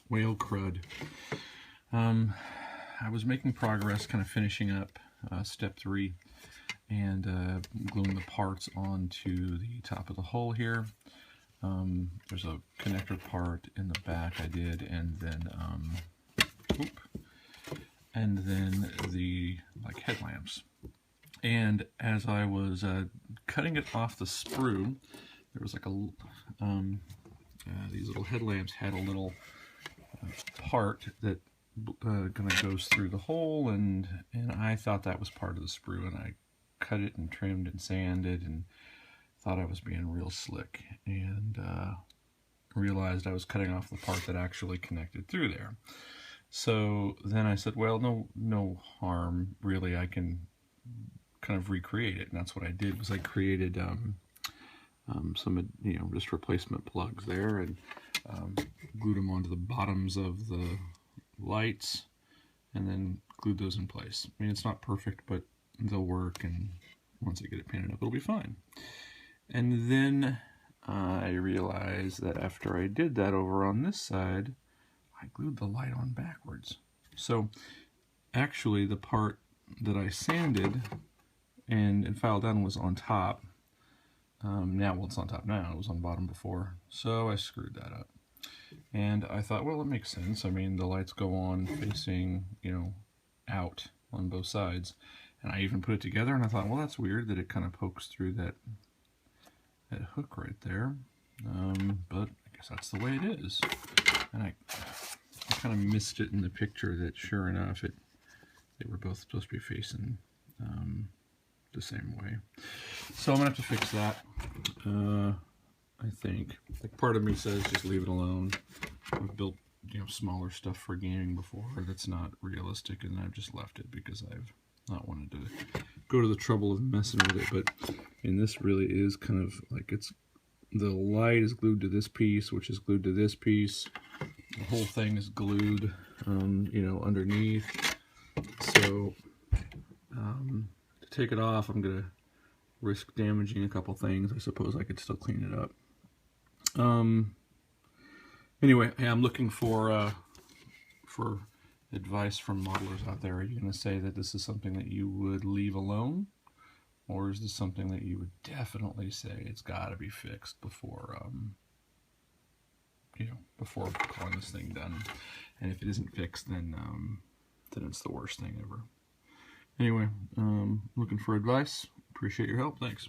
Whale crud. I was making progress, kind of finishing up step 3 and gluing the parts onto the top of the hull here. There's a connector part in the back I did, and then the headlamps. And as I was cutting it off the sprue, there was like these little headlamps had a little part that kind of goes through the hole, and I thought that was part of the sprue, and I cut it and trimmed and sanded and thought I was being real slick, and realized I was cutting off the part that actually connected through there. So then I said, well, no harm really, I can kind of recreate it. And that's what I did, was I created some, just replacement plugs there, and glued them onto the bottoms of the lights, and then glued those in place. I mean, it's not perfect, but they'll work, and once I get it painted up, it'll be fine. And then I realized that after I did that over on this side, I glued the light on backwards. So actually the part that I sanded and filed down was on top. Well, it's on top now. It was on bottom before. So I screwed that up. And I thought, well, it makes sense. I mean, the lights go on facing, out on both sides. And I even put it together, and I thought, well, that's weird that it kind of pokes through that hook right there. But I guess that's the way it is. And I kind of missed it in the picture that, sure enough, they were both supposed to be facing the same way. So I'm gonna have to fix that. I think. Part of me says just leave it alone. I've built smaller stuff for gaming before that's not realistic, and I've just left it because I've not wanted to go to the trouble of messing with it. But this really is kind of like, the light is glued to this piece, which is glued to this piece. The whole thing is glued, underneath. So to take it off, I'm gonna risk damaging a couple things. I suppose I could still clean it up. Anyway, I'm looking for advice from modelers out there. Are you going to say that this is something that you would leave alone, or is this something that you would definitely say it's got to be fixed before before calling this thing done? And if it isn't fixed, then it's the worst thing ever. Anyway, looking for advice. Appreciate your help. Thanks.